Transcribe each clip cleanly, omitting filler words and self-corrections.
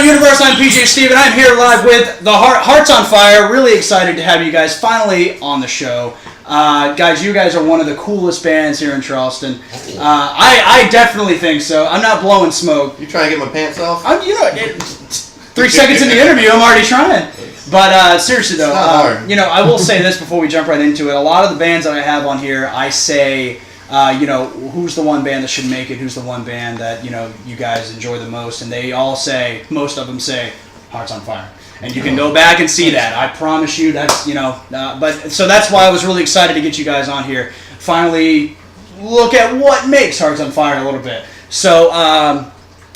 Universe, I'm PJ Steven. I'm here live with the Hearts on Fire. Really excited to have you guys finally on the show. Guys, you guys are one of the coolest bands here in Charleston. I definitely think so. I'm not blowing smoke. You trying to get my pants off? 3 seconds in the interview, I'm already trying. But seriously though, I will say this before we jump right into it. A lot of the bands that I have on here, I say, who's the one band that should make it? Who's the one band that, you guys enjoy the most? And they all say, most of them say, Hearts on Fire. And you can go back and see that. I promise you that's, so that's why I was really excited to get you guys on here. Finally look at what makes Hearts on Fire a little bit. So,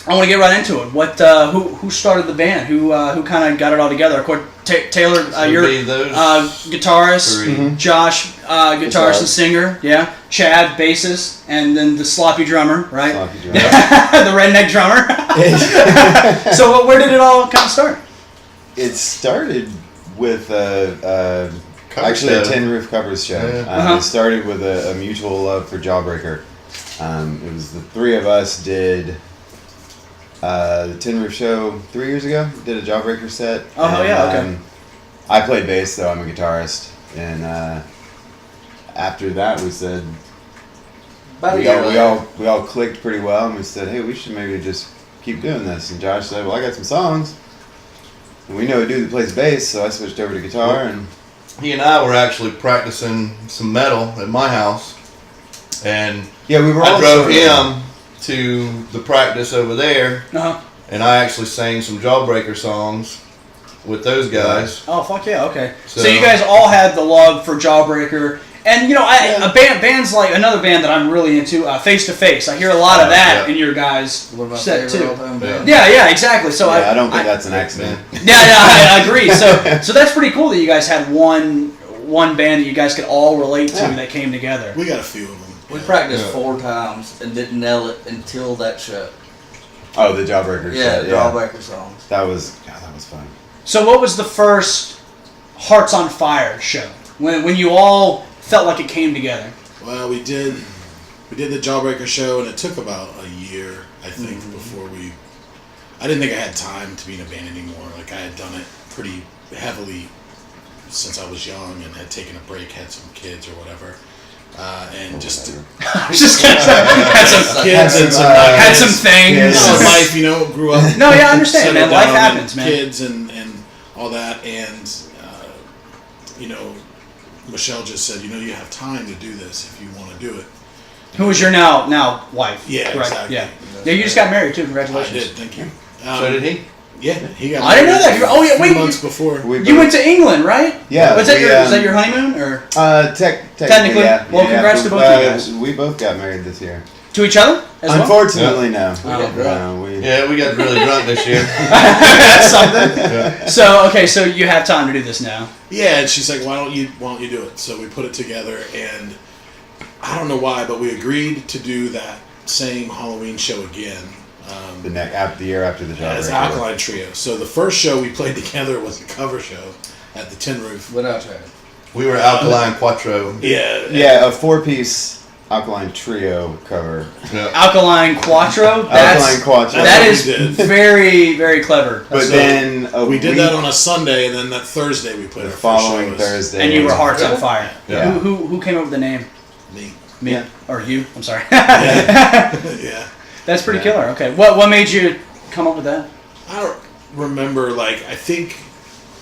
I want to get right into it. What? Who started the band? Who kind of got it all together? Of course, Taylor, you're guitarist. Mm-hmm. Josh, guitarist and singer. Yeah. Chad, bassist, and then the sloppy drummer, right? Sloppy drummer. The redneck drummer. So, where did it all kind of start? It started with a Tin Roof Covers show. Yeah. It started with a mutual love for Jawbreaker. It was the three of us did the Tin Roof show 3 years ago. Did a Jawbreaker set. Oh, yeah, okay. I play bass, though. I'm a guitarist. And after that, we said, we all clicked pretty well, and we said, hey, we should maybe just keep doing this. And Josh said, well, I got some songs. And we know a dude that plays bass, so I switched over to guitar. And he and I were actually practicing some metal at my house, and yeah, I drove him to the practice over there, Uh-huh. and I actually sang some Jawbreaker songs with those guys. Oh, fuck yeah, okay. So you guys all had the love for Jawbreaker. And, bands like another band that I'm really into, Face to Face. I hear a lot of that in your guys' set, too. Yeah, exactly. So I don't think that's an accident. Yeah, I agree. So that's pretty cool that you guys had one band that you guys could all relate to that came together. We got a few of them. We practiced 4 times and didn't nail it until that show. Oh, the Jawbreaker Yeah, set. Jawbreaker songs. That was fun. So what was the first Hearts on Fire show? When you all felt like it came together? Well, we did the Jawbreaker show, and it took about a year, I think, before I didn't think I had time to be in a band anymore. Like, I had done it pretty heavily since I was young and had taken a break, had some kids or whatever. And just I was just gonna say, had some kids and had some things. Life, grew up. No, yeah, I understand, man. Life happens, man. Kids and all that, and Michelle just said, you have time to do this if you want to do it. Who is your now wife? Yeah, correct? exactly. Yeah, you just got married too. Congratulations. I did. Thank you. So did he? Yeah, he got. I didn't know that. Oh yeah, wait. Months before. You went to England, right? Yeah. Was that your honeymoon or? Technically, yeah. Well, congrats to both of you guys. We both got married this year. To each other? Unfortunately, no. We got really drunk this year. That's something. Yeah. So you have time to do this now. Yeah, and she's like, why don't you do it? So we put it together, and I don't know why, but we agreed to do that same Halloween show again. The year after the Jawbreaker. As Alkaline Trio. So the first show we played together was a cover show at the Tin Roof. Without Chad. We were Alkaline Quattro. Yeah, a 4-piece Alkaline Trio cover. Yeah. Alkaline Quattro? That is very, very clever. But then we did that on a Sunday, and then that Thursday we played our following first show. Thursday. And you were Hearts on Fire. Yeah. Who came up with the name? Me. Yeah. Or you? I'm sorry. Yeah. That's pretty killer. Okay. What made you come up with that? I don't remember, I think,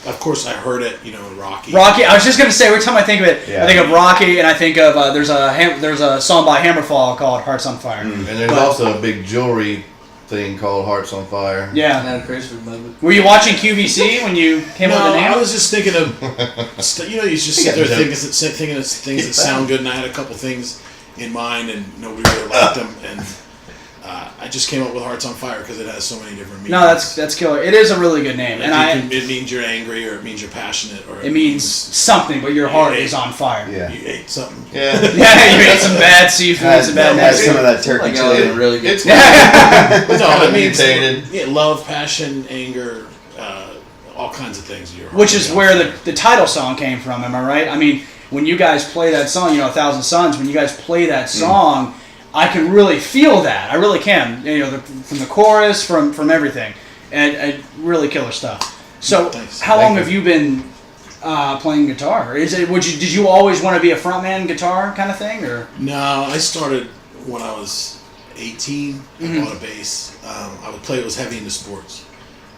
of course, I heard it, Rocky. I was just going to say, every time I think of it, Yeah. I think of Rocky, and I think of, there's a song by Hammerfall called Hearts on Fire. And there's also a big jewelry thing called Hearts on Fire. Yeah. And a Christmas movie. Were you watching QVC when you came up with the name? I was just thinking of, you just sit there thinking of things that sound good, and I had a couple things in mind, and nobody really liked them, and I just came up with Hearts on Fire because it has so many different meanings. No, that's killer. It is a really good name, It means you're angry, or it means you're passionate, or it means something, but your heart is on fire. Yeah. You ate something. Yeah. Yeah, you ate some bad seafood, some bad Had some of that turkey Like I chili. was really good. It's No, it means mutated. love, passion, anger, all kinds of things. Which is where the title song came from. Am I right? I mean, when you guys play that song, 1,000 Suns. When you guys play that song, I can really feel that. I really can. From the chorus, from everything. and really killer stuff. So, Thanks. how Thank long you. have you been playing guitar? Did you always want to be a frontman guitar kind of thing, or? No, I started when I was 18. I bought a bass. I would play. It was heavy into sports,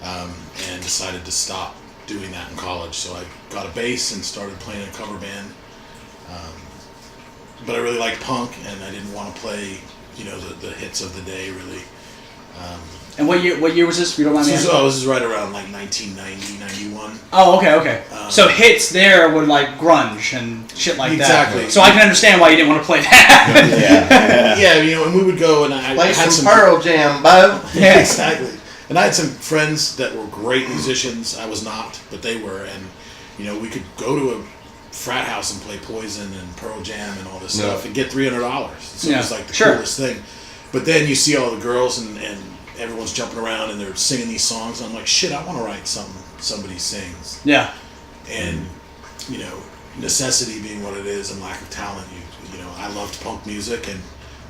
and decided to stop doing that in college. So I got a bass and started playing in a cover band. But I really liked punk, and I didn't want to play, the hits of the day really. And what year was this? If you don't mind me asking. This is right around like 1990, 91. Oh, okay. So hits there were like grunge and shit like that. Exactly. So I can understand why you didn't want to play that. Yeah. And we would go and I Play had some Pearl Jam, Bo. Yeah. Exactly. And I had some friends that were great musicians. I was not, but they were. And, we could go to a frat house and play Poison and Pearl Jam and all this stuff and get $300. So it was like the coolest thing. But then you see all the girls and everyone's jumping around and they're singing these songs. And I'm like, shit, I want to write something somebody sings. Yeah. And, necessity being what it is and lack of talent, I loved punk music, and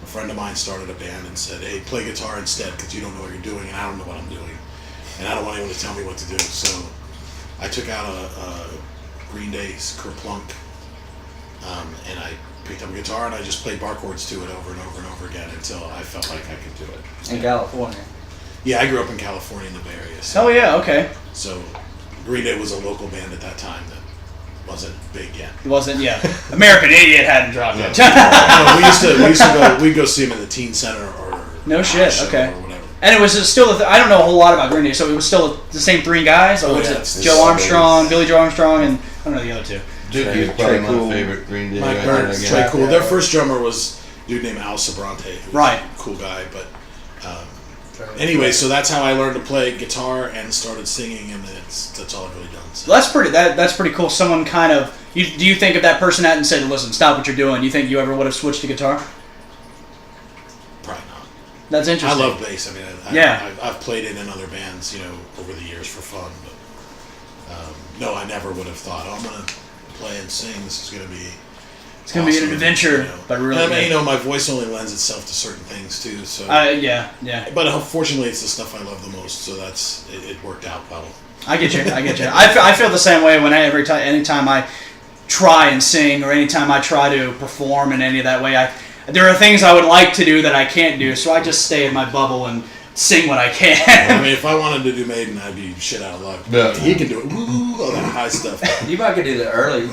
a friend of mine started a band and said, hey, play guitar instead because you don't know what you're doing and I don't know what I'm doing. And I don't want anyone to tell me what to do. So I took out a Green Day's Kerplunk, and I picked up a guitar and I just played bar chords to it over and over and over again until I felt like I could do it. In California. Yeah, I grew up in California in the Bay Area. So, Oh yeah. Okay. so Green Day was a local band at that time that wasn't big yet. It wasn't. Yeah. American Idiot hadn't dropped yet. No, we'd go see them in the teen center or No shit, show okay. or whatever. And it was still. I don't know a whole lot about Green Day, so it was still the same three guys, or Oh, was yeah, it it's Joe the Armstrong, Stones. Billy Joe Armstrong, and I don't know the other two. Dookie is Trey probably my Cool. favorite Green Day. Mike right Burns, there Trey again. Cool. Their first drummer was a dude named Al Sobrante, who was Right. a cool guy. But anyway, so that's how I learned to play guitar and started singing, and that's all I've really done. So. Well, that's pretty cool. Someone kind of. Do you think if that person hadn't said, "Listen, stop what you're doing," do you think you ever would have switched to guitar? Probably not. That's I interesting. love bass. I mean, I've played it in other bands, over the years for fun. But no, I never would have thought, I'm gonna play and sing. This is gonna be. It's gonna be an awesome, adventure, but really. And I mean, my voice only lends itself to certain things too. So. Yeah. But unfortunately, it's the stuff I love the most. So it worked out well. I get you. I feel the same way when anytime I try and sing or anytime I try to perform in any of that way. There are things I would like to do that I can't do, so I just stay in my bubble and sing what I can. I mean, if I wanted to do Maiden, I'd be shit out of luck. Yeah. He can do it. Woo, all that high stuff. You might could do the early.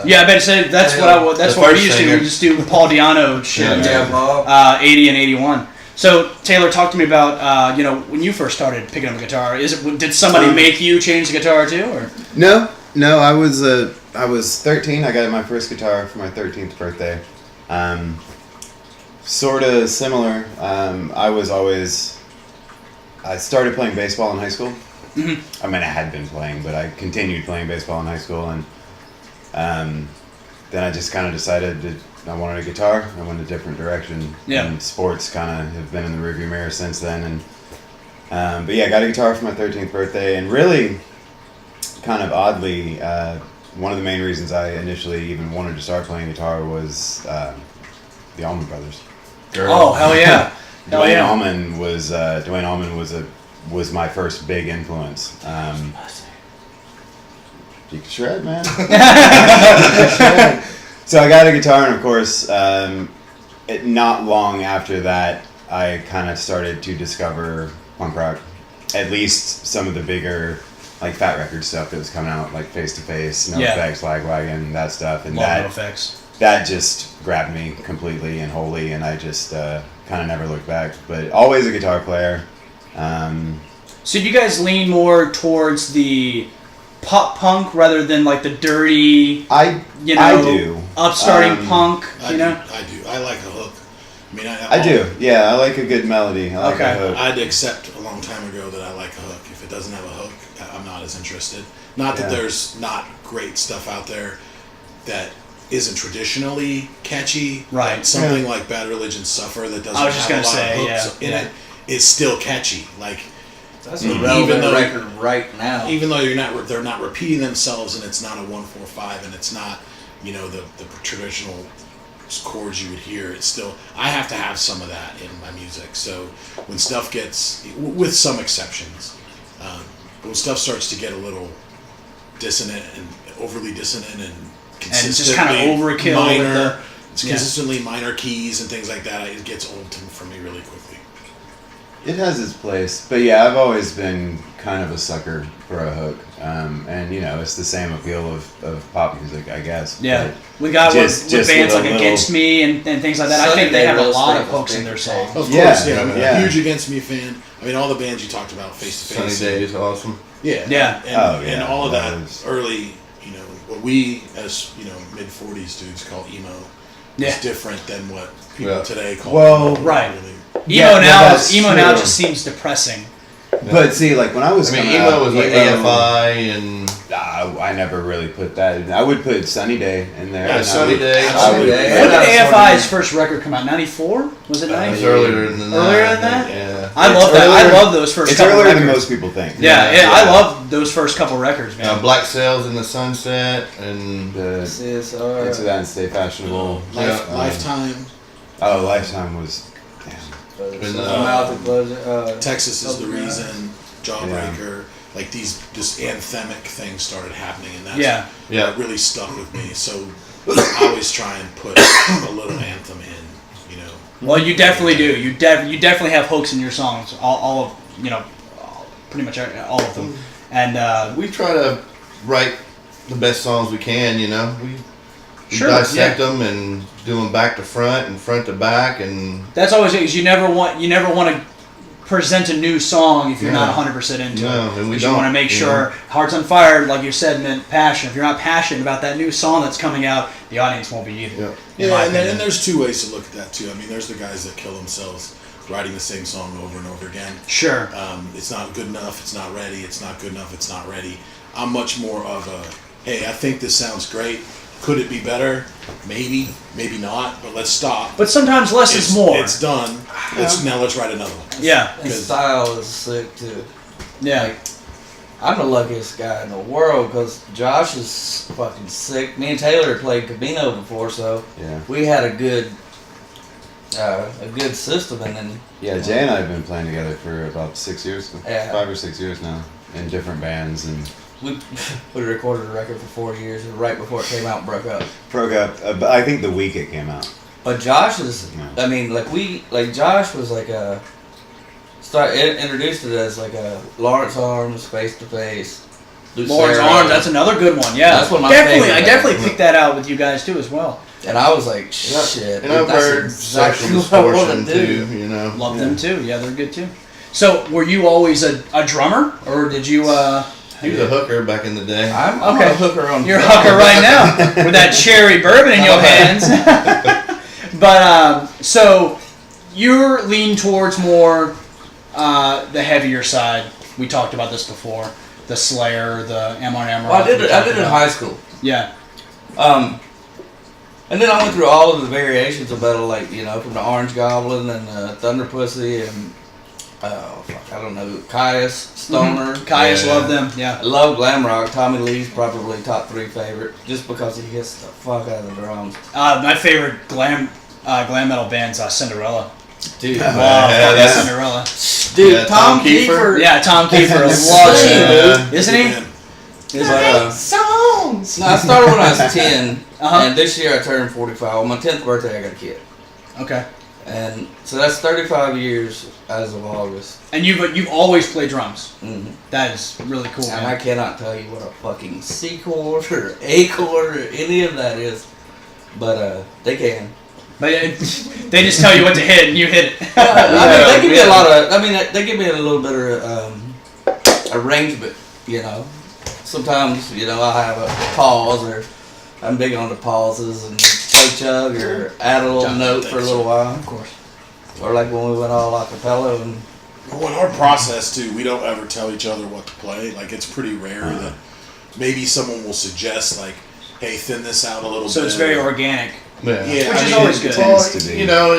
Yeah, I better say that's Yeah. what I would. That's The what we first used to do. singer. We just do Paul Di'Anno shit. Yeah. Bob. 80 and 81. So Taylor, talk to me about when you first started picking up a guitar. Did somebody make you change the guitar too, or? No. I was 13. I got my first guitar for my 13th birthday. Sort of similar. I started playing baseball in high school. Mm-hmm. I mean, I had been playing, but I continued playing baseball in high school, and then I just kind of decided that I wanted a guitar. I went a different direction. Yeah. And sports kind of have been in the rearview mirror since then. And but yeah, I got a guitar for my 13th birthday, and really, kind of oddly, one of the main reasons I initially even wanted to start playing guitar was the Allman Brothers. Girl. Oh hell yeah! Hell Dwayne yeah! Allman was my first big influence. You can shred, man. So I got a guitar, and of course, not long after that, I kind of started to discover punk rock. At least some of the bigger, like Fat Record stuff that was coming out, like Face to Face, No Yeah. Effects, Lagwagon, that stuff, and Love that No Effects. that just grabbed me completely and wholly, and I just kind of never looked back. But always a guitar player. So do you guys lean more towards the pop punk rather than like the dirty, I do. upstarting punk? I do. I like a hook. I mean, I do. Yeah, I like a good melody. I like Okay. a hook. I'd accept a long time ago that I like a hook. If it doesn't have a hook, I'm not as interested. Not that Yeah. there's not great stuff out there that isn't traditionally catchy. Right. Like something like Bad Religion Suffer that doesn't I was just have a gonna lot say, of hooks yeah, in yeah. it is still catchy. Like That's a Even relevant though- record right now. even though they're not repeating themselves, and it's not a 1-4-5, and it's not the traditional chords you would hear. It's still, I have to have some of that in my music. So when stuff gets, with some exceptions, when stuff starts to get a little dissonant and overly dissonant and And just kind of overkill. minor, with consistently minor keys and things like that, it gets old for me really quickly. It has its place, but yeah, I've always been kind of a sucker for a hook, and you know, it's the same appeal of pop music, I guess. Yeah, but we got just with bands with like a Against Me and things like that. I think they have a lot of hooks in their songs. Of course, Yeah, yeah, I'm yeah. a huge Against Me fan. I mean, all the bands you talked about, Face to Sunny Face. Day is awesome. Yeah. Yeah. And, Oh, yeah. and all of that Those. early, you know, what we as, you know, mid-40s dudes call emo Yeah. is different than what people Yeah. today call Well, emo. right. Really. Yeah, no, that's Emo now true. just seems depressing. But see, like when I was I mean, coming emo out, was like AFI and I never really put that in. I would put Sunny Day in there. Yeah, and I Sunny would- Day. I Sunny would- Day. When did Yeah, AFI's first record come out? 94? Was it it 90? was earlier than that. Earlier I than that? think, Yeah. I It's love that. I earlier- love those first It's couple earlier records. than most people think. Yeah, I love those first couple records, man. Black Sails in the Sunset and The CSR. Into That and Stay Fashionable. Lifetime. Oh, Lifetime was. And, Mouth and Closure. Texas is the Open Eye. reason. Jawbreaker. Like these just anthemic things started happening, and that's Yeah. what really stuck with me. So I always try and put a little anthem in, you know. Well, you definitely do. You definitely have hooks in your songs. All of, you know, pretty much all of them. And we try to write the best songs we can, you know. We Sure, dissect them and do them back to front and front to back, and that's always it. Is you never want to present a new song if you're not 100% into No, it. and we 'Cause you want to don't, make you sure know. Hearts on Fire, like you said, meant passion. If you're not passionate about that new song that's coming out, the audience won't be either. Yeah. in my Yeah, opinion. and there's two ways to look at that too. I mean, there's the guys that kill themselves writing the same song over and over again. Sure. It's not good enough. It's not ready. It's not good enough. It's not ready. I'm much more of a, hey, I think this sounds great. Could it be better? Maybe, maybe not. But let's stop. But sometimes less is more. It's done. Now let's write another one. Yeah. And style is sick too. Yeah. Like, I'm the luckiest guy in the world because Josh is fucking sick. Me and Taylor played Camino before, so Yeah. we had a good system. And then Yeah, Jay and I have been playing together for about 6 years, Yeah. 5 or 6 years now, in different bands, and we recorded a record for 4 years, and right before it came out, broke up. broke up. But I think the week it came out. But Josh is, Yeah. I mean, Josh was like introduced it as like a Lawrence Arms, Face to Face. Lawrence Lucero. Arms, that's another good one. Yeah. That's one of my definitely. favorite I definitely bands. picked that out with you guys too as well. And I was like, shit. And I've that's heard exactly Sexual what I want Distortion to do. too, you know. Love them too. Yeah, they're good too. So, were you always a drummer, or did you? He was a hooker back in the day. I'm Okay. a hooker on. You're a hooker right now with that cherry bourbon in your hands. But so you're leaning towards more the heavier side. We talked about this before. The Slayer, the M.R.M. Well, I did it in high school. Yeah. And then I went through all of the variations of metal, like, you know, from the Orange Goblin and Thunder Pussy and I don't know, Caius, Stoner. Caius, Yeah. love them. Yeah. I love glam rock. Tommy Lee's probably top 3 favorite, just because he hits the fuck out of the drums. My favorite glam metal band's Cinderella. Dude, Love Yeah, fucking that's- Cinderella. dude, Yeah, Tom Tom Kiefer. Kiefer. Yeah, Tom Kiefer loves insane, it, isn't he? Man, Songs. No, I started when I was 10, Uh-huh. and this year I turned 45. On my 10th birthday, I got a kid. Okay. And so that's 35 years as of August. And you've always played drums. Mm-hmm. That is really cool, And man. I cannot tell you what a fucking C chord or A chord or any of that is, but they can. But they just tell you what to hit, and you hit it. I mean, they give me a lot of. I mean, they give me a little bit of arrangement. You know, sometimes I have a pause, or I'm big on the pauses and play chug or add a little John, note for a little while. Of course. Or like when we went all acapella and. well, in our process too, we don't ever tell each other what to play. Like, it's pretty rare that maybe someone will suggest, like, hey, thin this out a little bit. So it's very organic. Yeah. Yeah, Which I is mean, always good. Well, Tends to be. you know,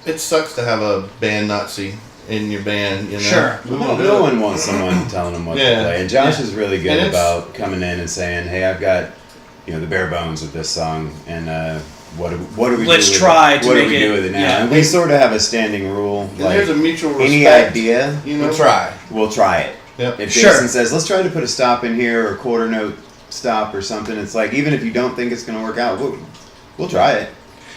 it sucks to have a band Nazi in your band, you know. Sure. We won't do No it. one wants someone telling them what Yeah. to play. And Josh Yeah. is really good And it's- about coming in and saying, "Hey, I've got, the bare bones of this song, and what do we Let's do with try it? to What do make we it- do with it now?" yeah. And we sort of have a standing rule, And like there's a mutual respect. any idea, You know. We'll try. we'll try it. Yep. If Sure. Jason says, let's try to put a stop in here or a quarter note stop or something, it's like, even if you don't think it's going to work out, we'll try it.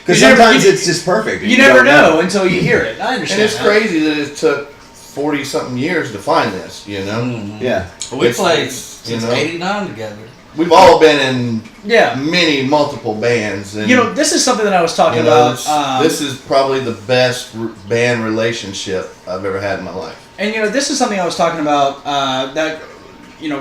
Because sometimes it's just perfect. You never know until you hear it. I understand. And it's that. crazy that it took 40 something years to find this, you know? Yeah. We It's- played it's, since you know. '89 together. We've all been in Yeah. multiple bands. And, You know, this is something that I was talking you know, about. this is probably the best band relationship I've ever had in my life. And this is something I was talking about. That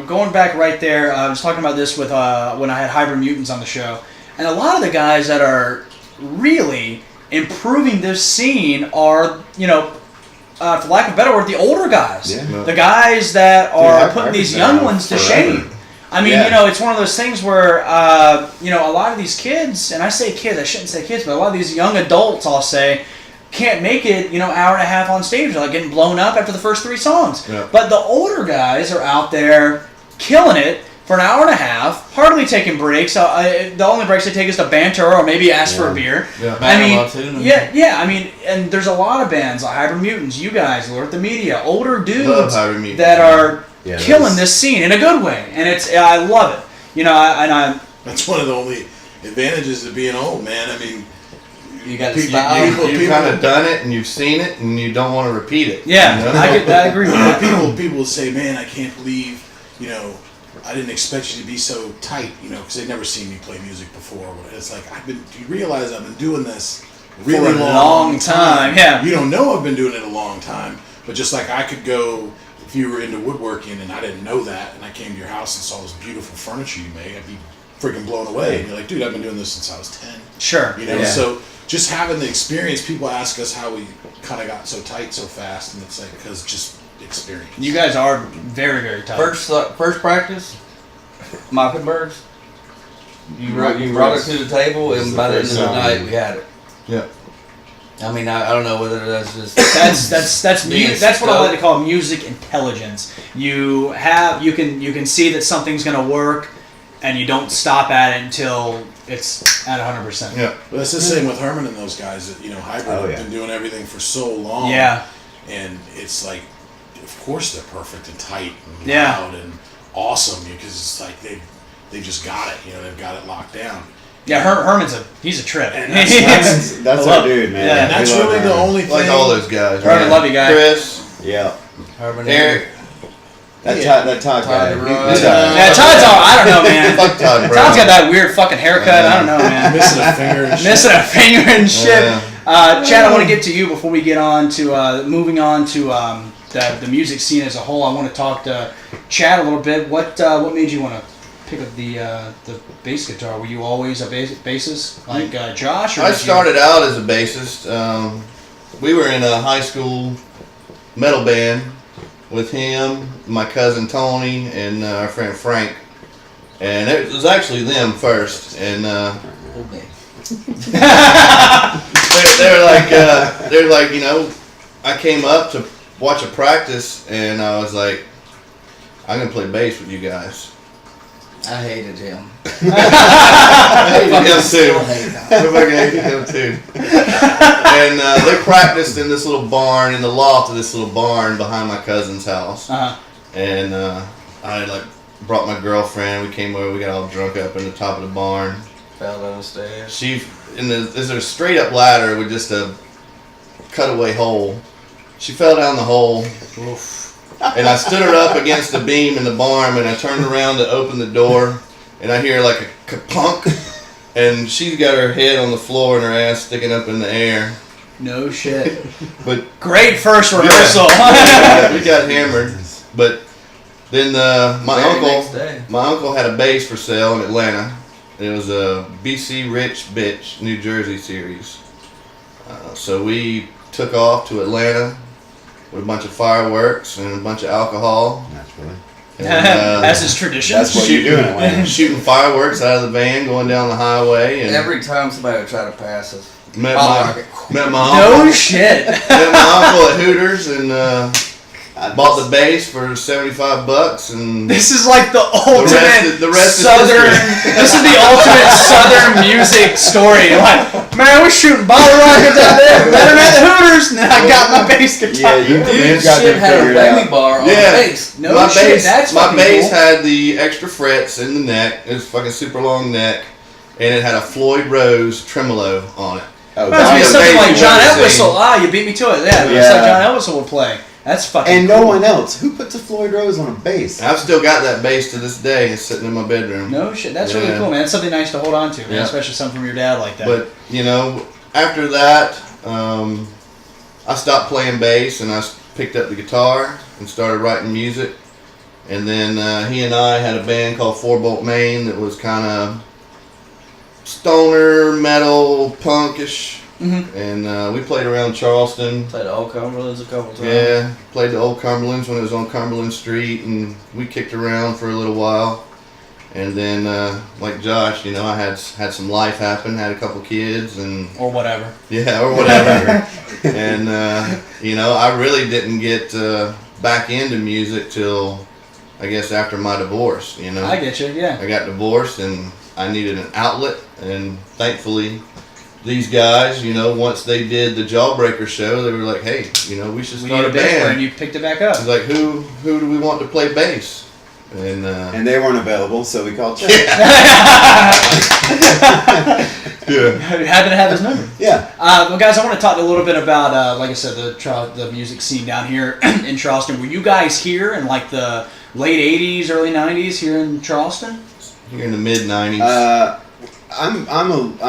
going back right there, I was talking about this with when I had Hybrid Mutants on the show, and a lot of the guys that are really improving this scene are for lack of a better word, the older guys, Yeah. the guys that are Hybrid's putting these been young around ones to forever. shame. I mean, Yeah. it's one of those things where, a lot of these kids, and I say kids, I shouldn't say kids, but a lot of these young adults, I'll say, can't make it, hour and a half on stage. They're like getting blown up after the first 3 songs. Yeah. But the older guys are out there killing it for an hour and a half, hardly taking breaks. The only breaks they take is to banter or maybe ask for a beer. Yeah. I mean, Battle yeah. I mean, and there's a lot of bands like Hybrid Mutants, you guys, Lord the Media, older Love dudes Hybrid Mutants. that are Yeah, killing that's- this scene in a good way, and I love it. That's one of the only advantages of being old, man. I mean, You got to People- style. people- You've kind of done it and you've seen it and you don't want to repeat it. Yeah, you know? I agree with that. people say, man, I can't believe, I didn't expect you to be so tight, because they'd never seen me play music before. It's like, do you realize I've been doing this really For a long time, yeah. You don't know I've been doing it a long time, but just like I could go, if you were into woodworking and I didn't know that, and I came to your house and saw this beautiful furniture you made, I'd be freaking blown away. And you're like, dude, I've been doing this since I was 10. Sure. Yeah. So just having the experience, people ask us how we kind of got so tight so fast, and it's like, because just experience. You guys are very, very tough. First practice, Mockingbirds. You brought it Mockingbirds to the table, was and the by the end first of the song. night, we had it. Yeah. I mean, I don't know whether that's just That's Being that's what I like to stoked. call music intelligence. You can see that something's gonna work, and you don't stop at it until it's at 100%. Yeah. But that's the same with Herman and those guys that, Hybrid Oh, have yeah. been doing everything for so long. Yeah. And it's like, of course they're perfect and tight and Yeah. loud and awesome, because it's like they just got it. They've got it locked down. Yeah, Herman's he's a trip. And That's I our love- dude, man. yeah, And that's We love really the Herman. only thing. Like all those guys. Herman, man. love you, guy. Chris, Yeah. Herman Eric. That Yeah. Todd guy. Todd He- DeRoy. Yeah, Todd's all, I don't know, man. Fuck Todd Brown. Todd's got that weird fucking haircut. I don't know, man. missing a finger and shit. Missing a finger and shit. Yeah. Chad, I want to get to you before we get on to moving on to the music scene as a whole. I want to talk to Chad a little bit. What made you want to pick up the bass guitar? Were you always a bassist like Josh? Or I did you- started out as a bassist. We were in a high school metal band with him, my cousin Tony, and our friend Frank. And it was actually them first. And they're like, I came up to watch a practice, and I was like, I'm gonna play bass with you guys. I hated him. I hated him Still too. hate him. I fucking hated him too. And they practiced in this little barn, in the loft of this little barn behind my cousin's house. Uh-huh. And I brought my girlfriend. We came over. We got all drunk up in the top of the barn. Fell down the stairs. There's a straight up ladder with just a cutaway hole. She fell down the hole. And I stood her up against the beam in the barn, and I turned around to open the door, and I hear like a ka-punk, and she's got her head on the floor and her ass sticking up in the air. No shit. But Great first rehearsal. we got hammered. But then my Next day. uncle had a bass for sale in Atlanta. It was a BC Rich Bitch New Jersey series. So we took off to Atlanta with a bunch of fireworks and a bunch of alcohol. Naturally. And, As is tradition. That's what you do in Atlanta. shooting fireworks out of the van going down the highway. And Every time somebody would try to pass us, met I'll my rock it. met my No uncle. shit. Met my uncle at Hooters, and Bought the bass for $75, and This is like the ultimate the rest is Southern. history. This is the ultimate Southern music story. Like, man, we're shooting bottle rockets out there. Met him at the Hooters, and then I got my bass guitar. Yeah, you Dude, got shit to had a figure it whammy out. bar on Yeah. the bass. No my shit, bass, that's my fucking bass cool. had the extra frets in the neck. It was fucking super long neck, and it had a Floyd Rose tremolo on it. Oh, Reminds me of That's something like amazing John to see. Entwistle. Ah, you beat me to it. Yeah, it's Yeah. like John Entwistle would play. That's fucking and cool. no one else. Who puts a Floyd Rose on a bass? I've still got that bass to this day. It's sitting in my bedroom. No shit. That's really Yeah. cool, man. That's something nice to hold on to, man. Yeah. Especially something from your dad like that. But after that, I stopped playing bass and I picked up the guitar and started writing music. And then he and I had a band called 4-Bolt Maine that was kind of stoner metal punkish. Mhm. And we played around Charleston. Played Old Cumberlands a couple times. Yeah, played the old Cumberlands when it was on Cumberland Street, and we kicked around for a little while. And then, like Josh, I had some life happen, had a couple kids, and or whatever. yeah, or whatever. And I really didn't get back into music till I guess after my divorce. I get you. Yeah. I got divorced, and I needed an outlet, and thankfully, these guys, once they did the Jawbreaker show, they were like, "Hey, we should We start need a a bass player, band." and you picked it back up. It's like, who do we want to play bass? And And they weren't available, so we called Chad. yeah, Happy to have his number. Yeah. Well, guys, I want to talk a little bit about, like I said, the music scene down here in Charleston. Were you guys here in like the late '80s, early '90s here in Charleston? you're in the mid '90s. I'm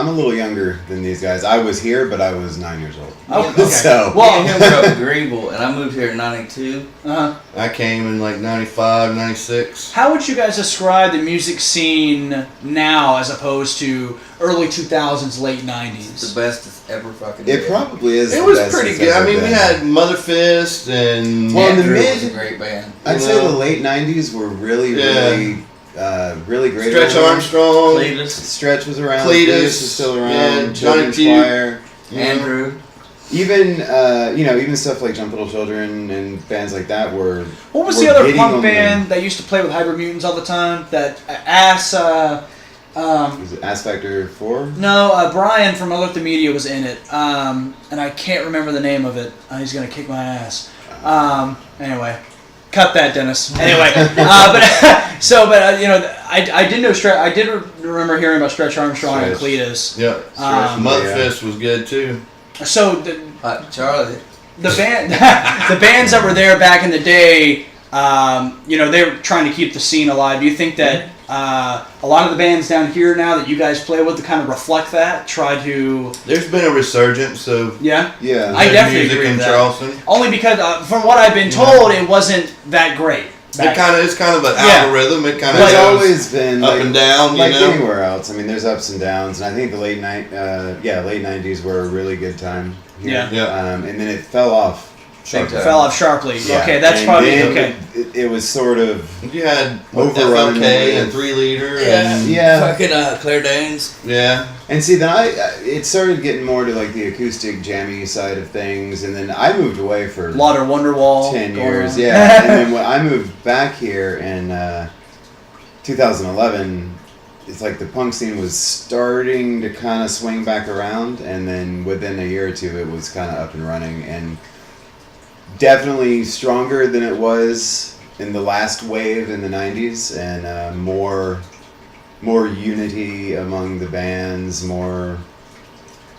a little younger than these guys. I was here, but I was 9 years old. Oh, okay. So Well, Me and him were up in Greenville, and I moved here in '92. uh-huh. I came in like '95, '96. How would you guys describe the music scene now as opposed to early 2000s, late It's the 90s? best it's ever fucking it been. probably is. It the was best pretty it's good. I ever mean, we been. had Mother Fist and Well, in the Andrew mid- was a great band. I'd you say know. the late '90s were really great. Stretch around. Armstrong, Cletus, Stretch was around. Cletus, Cletus was still around. yeah, Johnny Children's Pugh. Choir. Andrew. Even even stuff like Jump Little Children and bands like that were. What was were the other getting punk on band that used to play with Hybrid Mutants all the time? That ass. Was it Ass Factor 4? No, Brian from Alert the Media was in it, and I can't remember the name of it. He's gonna kick my ass. Anyway, cut that, Dennis. Anyway, I did know Stretch. I did remember hearing about Stretch Armstrong and Stretch. Cletus. yeah. Mother yeah. Fist was good too. So Charlie. the band, the bands that were there back in the day, they were trying to keep the scene alive. Do you think that a lot of the bands down here now that you guys play with to kind of reflect that, try to, There's been a resurgence of yeah? Yeah. I good definitely music agree in with that. Charleston. Only because, from what I've been told, it wasn't that great. It's kind of an Yeah. algorithm. It kind of It's goes always been up and down, like you know. anywhere else. I mean, there's ups and downs, and I think the late 90s were a really good time here. Yeah. Yeah. And then it fell off. sharply. Fell off sharply. Yeah. Okay, that's And probably then okay. It was sort of You had Overrun FLK with- and 3 Liter. Yeah. And, yeah. Fucking Claire Danes. yeah. And see, then it started getting more to like the acoustic jammy side of things, and then I moved away for Lauder Wonderwall. 10 going years, on. yeah. And then when I moved back here in 2011, it's like the punk scene was starting to kind of swing back around, and then within a year or two, it was kind of up and running, and definitely stronger than it was in the last wave in the 90s, and more unity among the bands, more...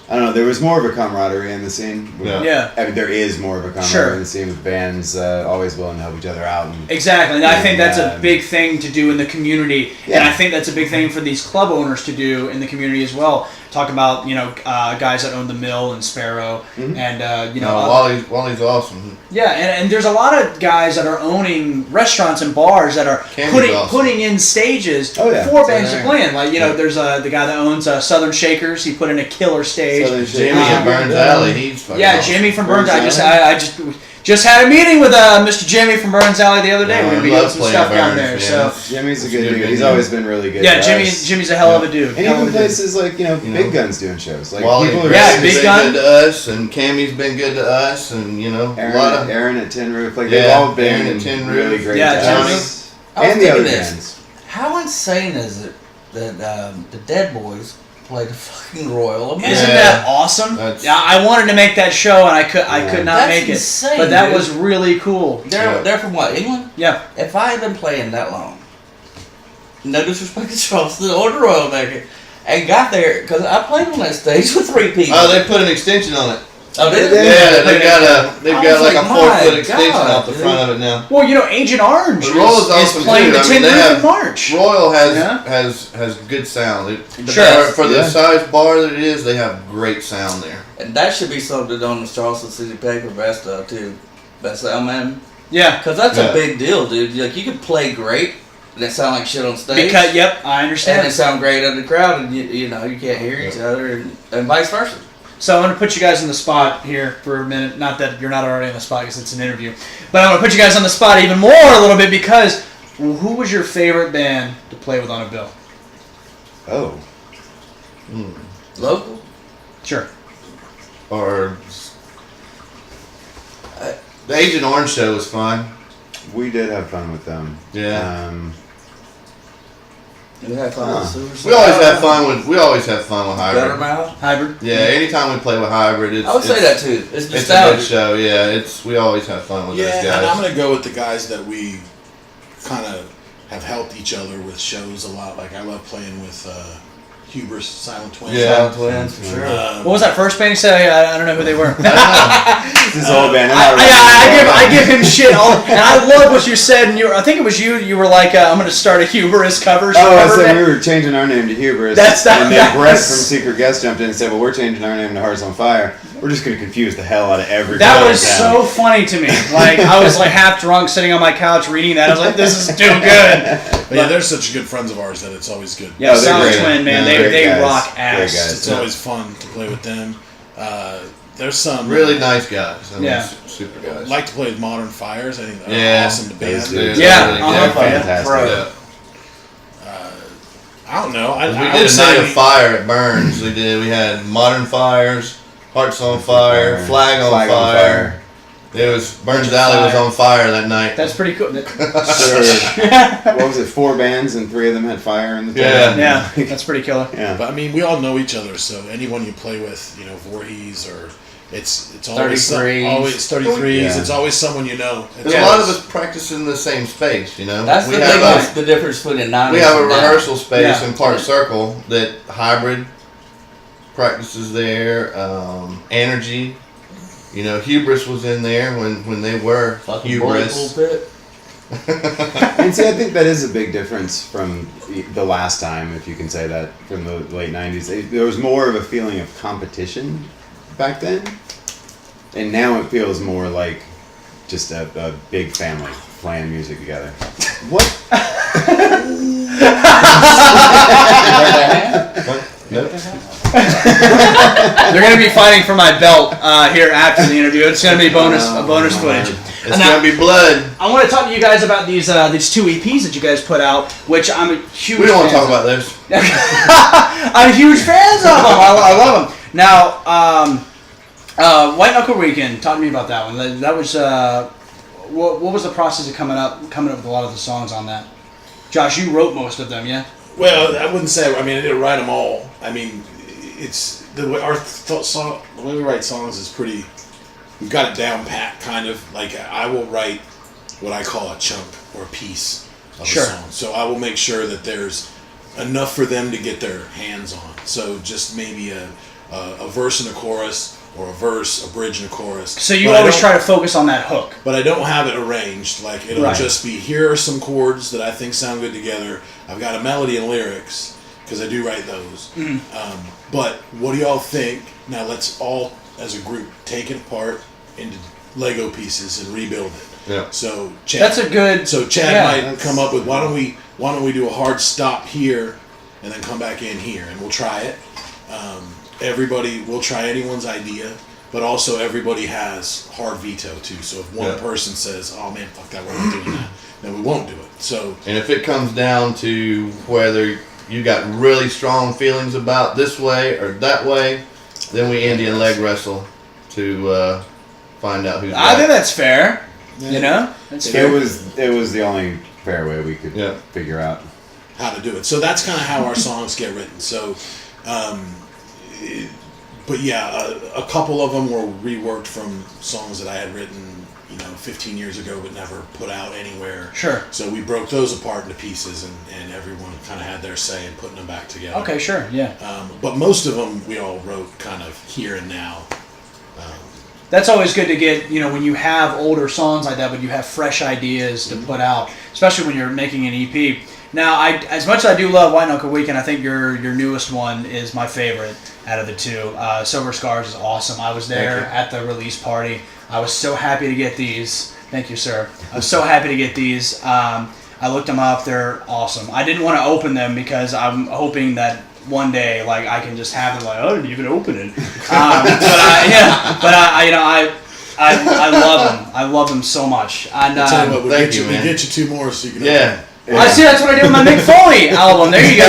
I don't know, there was more of a camaraderie in the scene. Yeah. Yeah. I mean, there is more of a camaraderie Sure. in the scene with bands always willing to help each other out. And, Exactly, and I think that's a And, big thing to do in the community, and Yeah. I think that's a big thing for these club owners to do in the community as well. Talk about guys that own the Mill and Sparrow, Mhm. and Wally's awesome. yeah, and there's a lot of guys that are owning restaurants and bars that are Candy's awesome. putting in stages Oh, yeah. for bands to Yeah. play in. Like Yeah. there's the guy that owns Southern Shakers. He put in a killer stage. Southern Jimmy Shakers. at Burns Alley, he's fucking Yeah, awesome. Jimmy from Burns. Burns I just Just had a meeting with Mr. Jimmy from Burns Alley the other day. Yeah, We're gonna be I doing love some playing stuff down there. Burns, So Jimmy's a good Good dude. He's venue. always been really good. yeah, to us. Jimmy's a hell of a dude. And Hell of even a dude. places like You Big know, Guns doing shows. Like Wally people and are Yeah, Chris Big has Gun. been good to us, and Cammy's been good to us, and a lot of Aaron at Tin Roof. Like Yeah, they've all been Aaron at Tin really Roof. great. Yeah, to Johnny. us. I was And the thinking other this. bands. How insane is it that the Dead Boys played the fucking Royal? Isn't Imagine that awesome? That's- Yeah, I wanted to make that show and I could not That's make it. insane, But that dude. was really cool. They're from what, England? Yeah. If I had been playing that long, no disrespect to Charleston or the Royal Maker, and got there, because I played on that stage with 3 people. Oh, they put an extension on it. Oh, did Yeah. they? Yeah, they've I got was like a like, 4-foot my extension God, off the dude. front of it now. Well, Agent Orange But Royal's is awesome playing too. the I mean, Tin they Roof have- in March. Royal Yeah. has good sound. Sure. For the Yeah. size bar that it is, they have great sound there. And that should be something on the Charleston City paper best of too. Best sound man. Yeah. Because that's Yeah. a big deal, dude. Like, you can play great and it sound like shit on stage. Because, yep, I and understand. it sound great in the crowd, and you can't hear each other, and vice versa. So I'm going to put you guys on the spot here for a minute. Not that you're not already on the spot because it's an interview. But I'm going to put you guys on the spot even more a little bit because who was your favorite band to play with on a bill? Oh. Local. Sure. Or the Agent Orange show was fun. We did have fun with them. Yeah. We had fun with Suicide. We always have fun with Hybrid. Guttermouth. Hybrid. Yeah, anytime we play with Hybrid, it's I would say that too. It's It's a good nostalgic. show. Yeah, we always have fun with Yeah, those and guys. I'm gonna go with the guys that we kind of have helped each other with shows a lot. Like I love playing with Hubris, Silent Twins. Yeah. Silent Twins for sure. What was that first band you said? I don't know who they were. This whole band. I give him shit all, and I love what you said. And I think it was you. You were like, "I'm going to start a Hubris cover." Oh, I cover said band. we were changing our name to Hubris. That's not- And then Brett that's- from Secret Guest jumped in and said, "Well, we're changing our name to Hearts on Fire. We're just going to confuse the hell out of everybody." That was in so town." funny to me. Like I was like half drunk, sitting on my couch reading that. I was like, "This is too good." But yeah, they're such good friends of ours that it's always good. Yeah, Oh, they're Silent great. Twin, man, Yeah, they great guys. rock Great ass. guys. It's always fun to play with them. There's some Really nice guys. I mean, Yeah. super guys. like to play with Modern Fires. I think they're Yeah. awesome to Those band. dudes Yeah, are really uh-huh. good. Fantastic. Pro. Yeah. I don't know. I We would did a say night of fire at Burns. We had Modern Fires, Hearts on Fire, Flag on Fire. It was Burns Alley was on fire that night. That's pretty cool. There were, what was it, 4 bands and 3 of them had fire in the Yeah. town? Yeah, that's pretty killer. Yeah. But I mean, we all know each other, so anyone you play with, Voorhees or it's always 33s. always 33s. Yeah. It's always someone you know. It's There's a lot of always- us practicing in the same space, That's we the have biggest the difference between a 90s we have a and now. rehearsal space Yeah. in Park Circle that Hybrid practices there. Energy, Hubris was in there when they were Fucking Hubris. Bullet Pit. And see, I think that is a big difference from the last time, if you can say that, from the late 90s. There was more of a feeling of competition back then. And now it feels more like just a big family playing music together. What? Nope. They're gonna be fighting for my belt here after the interview. It's gonna be bonus footage. It's Now, gonna be blood. I want to talk to you guys about these 2 EPs that you guys put out, which I'm a huge. We don't want to fan talk of. about this. I'm huge fans of them. I love them. Now, White Knuckle Weekend. Talk to me about that one. That was what was the process of coming up with a lot of the songs on that? Josh, you wrote most of them, yeah? Well, I wouldn't say. I mean, I didn't write them all. I mean, it's the way the way we write songs is pretty. We've got it down pat, kind of. Like I will write what I call a chunk or a piece of Sure. a song. So I will make sure that there's enough for them to get their hands on. So just maybe a verse and a chorus, or a verse, a bridge and a chorus. So you But I always don't- try to focus on that hook. But I don't have it arranged. Like it'll Right. just be, here are some chords that I think sound good together. I've got a melody and lyrics because I do write those. But what do y'all think? Now let's all, as a group, take it apart into Lego pieces and rebuild it. Yeah. So Chad, That's a good. so Chad yeah, might that's- come up with, why don't we do a hard stop here and then come back in here, and we'll try it. Everybody will try anyone's idea, but also everybody has hard veto too. So if one Yeah. person says, "Oh man, fuck that, we're not doing that," then we won't do it. So And if it comes down to whether you got really strong feelings about this way or that way, then we Indian leg wrestle to find out who's I right. think that's fair. You know, that's fair. It was the only fair way we could Yeah. figure out. how to do it. So that's kind of how our songs get written. So, but yeah, a couple of them were reworked from songs that I had written, 15 years ago, but never put out anywhere. Sure. So we broke those apart into pieces, and everyone kind of had their say in putting them back together. Okay, sure, yeah. But most of them we all wrote kind of here and now. That's always good to get, when you have older songs like that, but you have fresh ideas to put out, especially when you're making an EP. Now, as much as I do love White Knuckle Weekend, I think your newest one is my favorite out of the two. Silver Scars is awesome. I was there at the release party. I was so happy to get these. Thank you, sir. I was so happy to get these. I looked them up. They're awesome. I didn't want to open them because I'm hoping that one day, I can just have them. I didn't even open it. I love them. I love them so much. And I'll tell you what, thank you, we man. get you two more so you can. Yeah. I see. That's what I did with my Mick Foley album. There you go.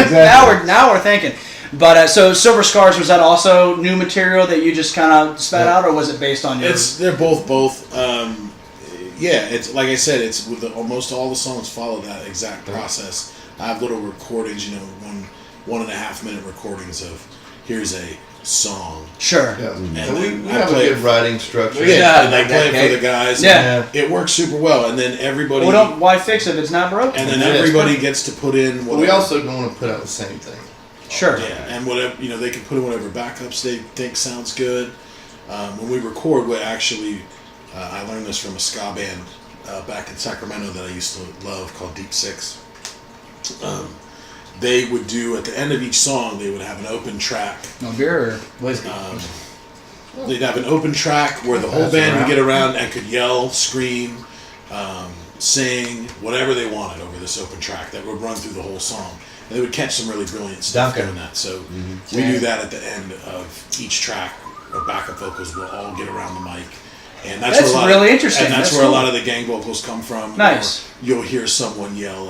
Exactly. Now we're thinking. But so Silver Scars, was that also new material that you just kind of spat out, or was it based on your? They're both. Yeah, it's like I said. It's with almost all the songs follow that exact process. I have little recordings, 1.5 minute recordings of here's a song. Sure. Yeah. And we then I have a play good writing structure. Yeah, and I like play that it for the guys. Yeah. It works super well, and then everybody. Well, why fix it if it's not broken? and then Yeah, it's everybody perfect. gets to put in. But Whatever, we also don't want to put out the same thing. Sure. Yeah, and whatever they can put in whatever backups they think sounds good. When we record, we actually, I learned this from a ska band back in Sacramento that I used to love called Deep Six. They would do at the end of each song, they would have an open track. No beer or whiskey. They'd have an open track where the whole band would get around and could yell, scream, sing, whatever they wanted over this open track that would run through the whole song. And they would catch some really brilliant stuff Duncan. doing that. So we do that at the end of each track. Our backup vocals will all get around the mic. And that's That's where really interesting. And that's That's where cool. a lot of the gang vocals come from. Nice. Or you'll hear someone yell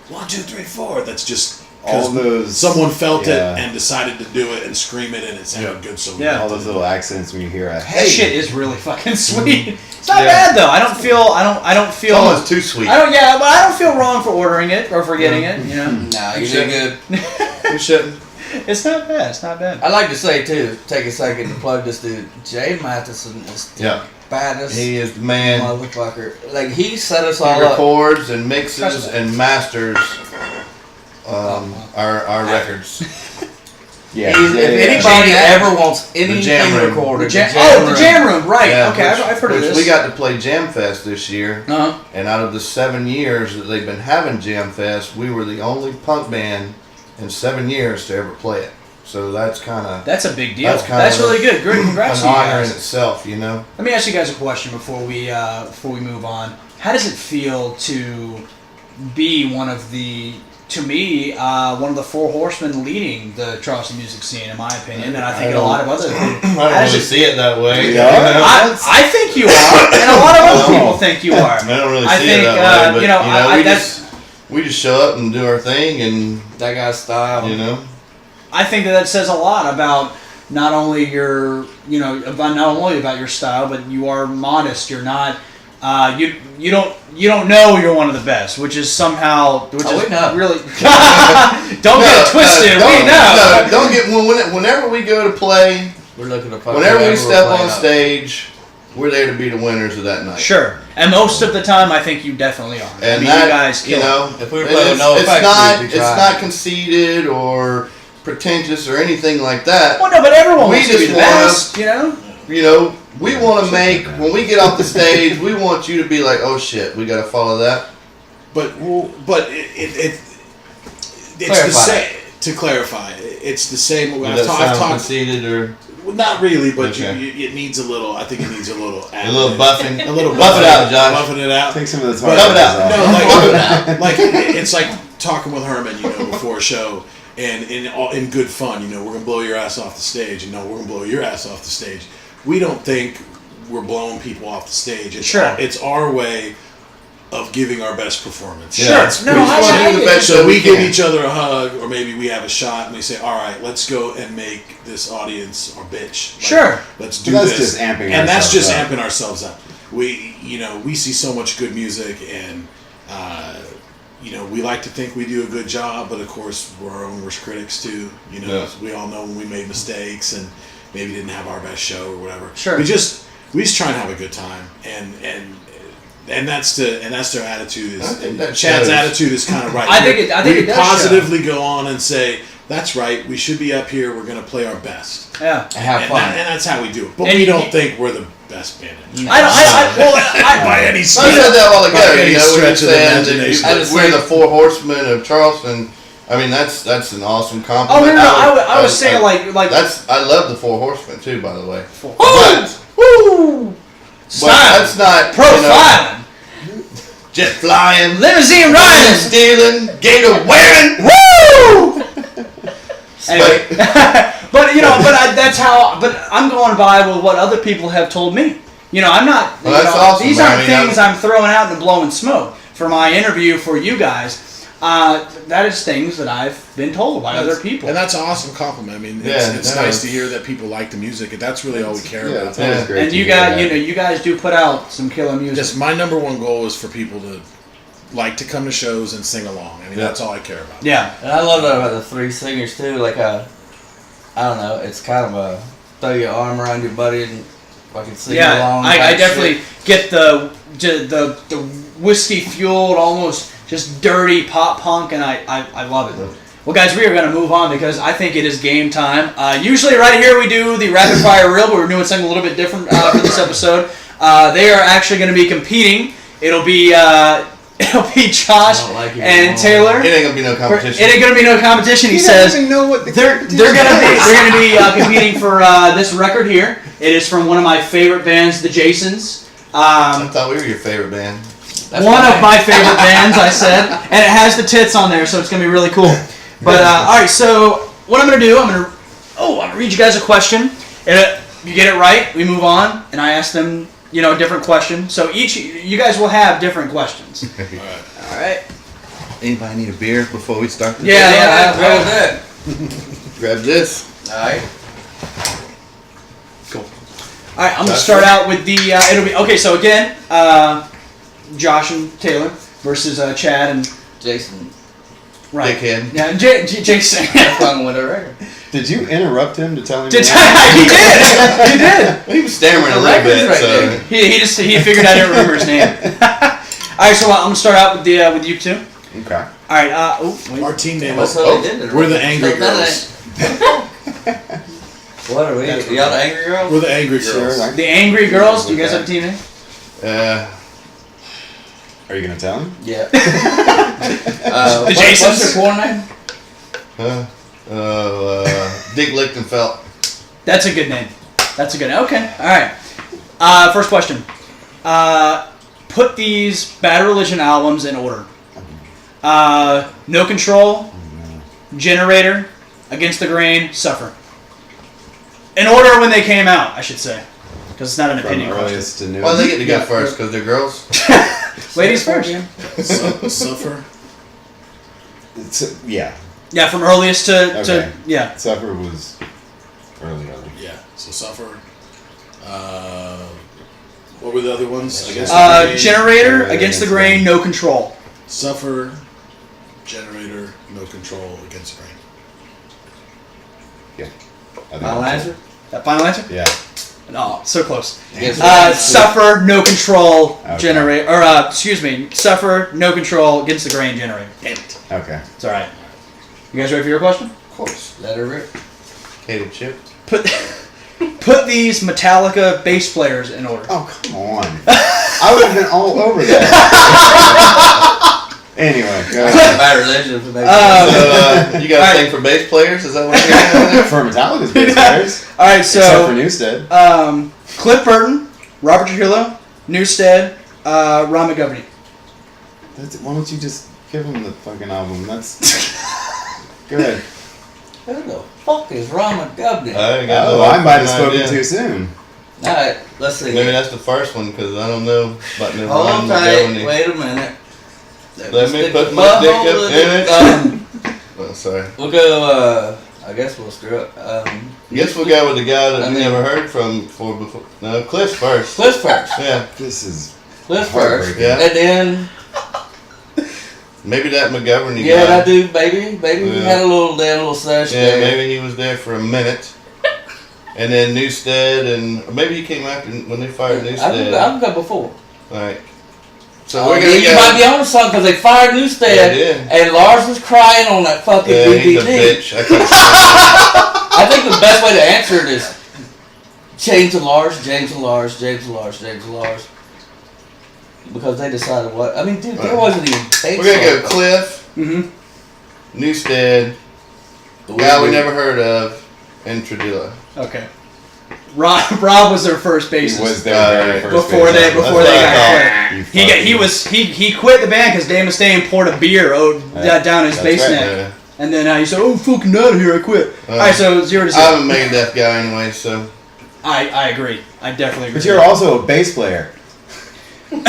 1, 2, 3, 4. That's just All those. someone felt yeah. it and decided to do it and scream it, and it sounded good. So we Yeah. all those little accents when you hear a That hey. shit is really fucking sweet. It's not Yeah. bad though. I don't feel. It's almost too sweet. But I don't feel wrong for ordering it or for getting it. No, you did good. We shouldn't. It's not bad. It's not bad. I'd like to say too, take a second to plug this dude. Jay Matheson is the Yeah. baddest He is the man. motherfucker. Like he set us He all up. records and mixes Trust me. and masters our records. Yeah. If anybody ever wants anything Jam Room. recorded, The jam room, right? Yeah, Okay, which- I've heard of which this. We got to play Jam Fest this year, Uh-huh. and out of the 7 years that they've been having Jam Fest, we were the only punk band in 7 years to ever play it. So that's kind of That's a big deal. That's kind That's of really good. Great, congrats an to you honor in guys. itself, you know. Let me ask you guys a question before we move on. How does it feel to be one of the, to me, one of the four horsemen leading the Charleston music scene, in my opinion, and I think a lot of other people. I don't really see it that way. Yeah. You know? I think you are, and a lot of other people think you are. I don't really I see think, it that way, but you know, we just show up and do our thing, and that guy's style. you know. I think that says a lot about not only your, not only about your style, but you are modest. You're not, you don't know you're one of the best, which is somehow, which is we know. really. Don't get it twisted. We know. No, don't get whenever we go to play, We're looking to fuck whenever we whoever step we're on playing up. stage, we're there to be the winners of that night. Sure, and most of the time, I think you definitely are. And you that, guys kill you know, If we were it's, playing No it's Effects, not we'd be it's trying. not conceited or pretentious or anything like that. Well, no, but everyone We wants to be just the wanna- best, you know. You know, we want to make when we get off the stage, we want you to be like, oh shit, we got to follow that. But it's the Clarify. same. To clarify, it's the same. Does I've that sound talked. conceited or Well, not really, but Okay. it needs a little. I think it needs a little. a little buffing? A little Buff it out, Josh. Buffing it out. Take some of the But- tomatoes Buff it out. off. No, Buff it out. like it's like talking with Herman, before a show, and in good fun. You know, we're gonna blow your ass off the stage, and no, we're gonna blow your ass off the stage. We don't think we're blowing people off the stage. It's our way of giving our best performance. Sure. So we give each other a hug, or maybe we have a shot, and we say, "All right, let's go and make this audience our bitch." Let's do this. Just amping and that's just up. amping ourselves up. We see so much good music, and we like to think we do a good job, but of course we're our own worst critics too. We all know when we made mistakes and maybe didn't have our best show or whatever. Sure. We just try and have a good time, and that's their attitude. Chad's attitude is kind of right. I think it does positively go on and say, "That's right. We should be up here. We're going to play our best." Yeah. Have fun. And that's how we do it. But And we you- don't think we're the best band. I By any I stretch. said that a while ago. By any When you're stretch of the saying that imagination. we're the Four Horsemen of Charleston. I mean, that's an awesome Oh compliment. no! I was saying like I love the Four Horsemen too, by the way. Woo! But Style. that's not Profiling. jet flying, Limousine riding. stealing, gator wearing. Woo! Anyway, but that's how. But I'm going by with what other people have told me. I'm not. Well, that's awesome, These man. aren't I mean, things I'm throwing out and blowing smoke for my interview for you guys. That is things that I've been told by other people. And that's an awesome compliment. I mean, it's nice to hear that people like the music, and that's really all we care about. It's always great And to you hear guys, that. you guys do put out some killer music. Just my number one goal is for people to like to come to shows and sing along. I mean, that's all I care about. Yeah. And I love that about the three singers too. Like I don't know, it's kind of a throw your arm around your buddy and fucking sing along. I type definitely shit. get the whiskey fueled, almost just dirty pop punk, and I love it. Well, guys, we are going to move on because I think it is game time. Usually, right here we do the rapid fire reel, but we're doing something a little bit different for this episode. They are actually going to be competing. It'll be Josh and Taylor. It ain't gonna be no competition. It ain't gonna be no competition. He says even know what they're gonna be competing for this record here. It is from one of my favorite bands, the Jasons. I thought we were your favorite band. That's One fine. of my favorite bands, I said, and it has the tits on there, so it's gonna be really cool. But all right, so what I'm gonna do, I'm gonna read you guys a question, and you get it right, we move on, and I ask them, a different question. So you guys will have different questions. All right. Anybody need a beer before we start? This? Yeah. Grab that. Grab this. All right. Cool. All right, I'm gonna start out with the. It'll be okay. So again, Josh and Taylor versus Chad and Jason. right. Dickhead. Yeah, Jason. That's fun with a record. Did you interrupt him to tell him? He did. He did. He was stammering a The little record's bit, right so there. He figured I didn't remember his name. All right, so I'm gonna start out with with you two. Okay. All right. Wait. Our team name What's is what they did? We're the Angry Girls. What are we? Y'all the Angry Girls? We're the Angry Girls. Sure. The Angry Girls. Do you guys have a team name? Are you gonna tell him? Yeah. The Jasons. What's your porn name? Dick Lichtenfeld. That's a good name. That's a good name. Okay. All right. First question. Put these Bad Religion albums in order. No Control, Generator, Against the Grain, Suffer. In order when they came out, I should say. Because it's not an From opinion question. earliest to newest. Well, they get to go first because they're girls. Ladies first. Suffer. Yeah. Yeah, from earliest to Okay. yeah. Suffer was early. Yeah. So Suffer. What were the other ones? Generator, Against the Grain, No Control. Suffer. Generator. No Control. Against the Grain. Yeah. I think Final that's it. answer? That final answer? Yeah. No, so close. Against the Grain. Suffer, No Control, Okay. Generator, or excuse me, Suffer, No Control, Against the Grain, Generator. Damn it. Okay. It's all right. You guys ready for your question? Of course. Let her rip. Hated Chip. Put these Metallica bass players in order. Oh, come on. I would have been all over that. Anyway, go ahead. Bad Religion. For So, you got a thing for bass players? Is that what you're doing? For Metallica's bass players. All right, Except for so Newstead. Cliff Burton, Robert Trujillo, Newstead, Ron McGovney. Why don't you just give him the fucking album? That's... Go ahead. Who the fuck is Rama Gubney? I ain't got Oh, no I might have fucking spoken idea. too soon. Alright, let's see. Maybe that's the first one because I don't know about the Hold Ron tight. McGovney. Wait a minute. Let me stick put the my dick butthole up in it. Oh, sorry. We'll go, I guess we'll screw up. Guess we'll go with the guy that I we mean- never heard from before. No, Cliff first. Cliff first. Yeah, This is Cliff first. heartbreaking. Yeah. And then, maybe that McGoverney yeah, guy. that dude, baby. We Yeah. had a little session Yeah, there. maybe he was there for a minute. And then Newstead, and or maybe he came after when they fired Newstead. I've got before. Alright. So Oh, we're yeah, gonna you go. might be on something because they fired Yeah, Newstead, they did. and Lars was crying on that fucking Yeah, he's a DVD. bitch. I can't I think the best way to answer it is James and Lars, James and Lars, James and Lars, James and Lars. Because they decided what. I mean, dude, there wasn't even takes. We're gonna go Cliff, Mm-hmm. Newstead, guy we never heard of, and Tradilla. Okay. Rob was their first He bassist. was their very first before they bassist. before That's they what I got thought. quit. You He quit the band because Dave Mustaine poured a beer down his That's bass right. neck, Yeah. and then he said, "Oh, fucking out of here! I quit." All right, so 0 to 0. I'm a Megadeth guy anyway, so. I agree. I definitely agree. But you're also a bass player. All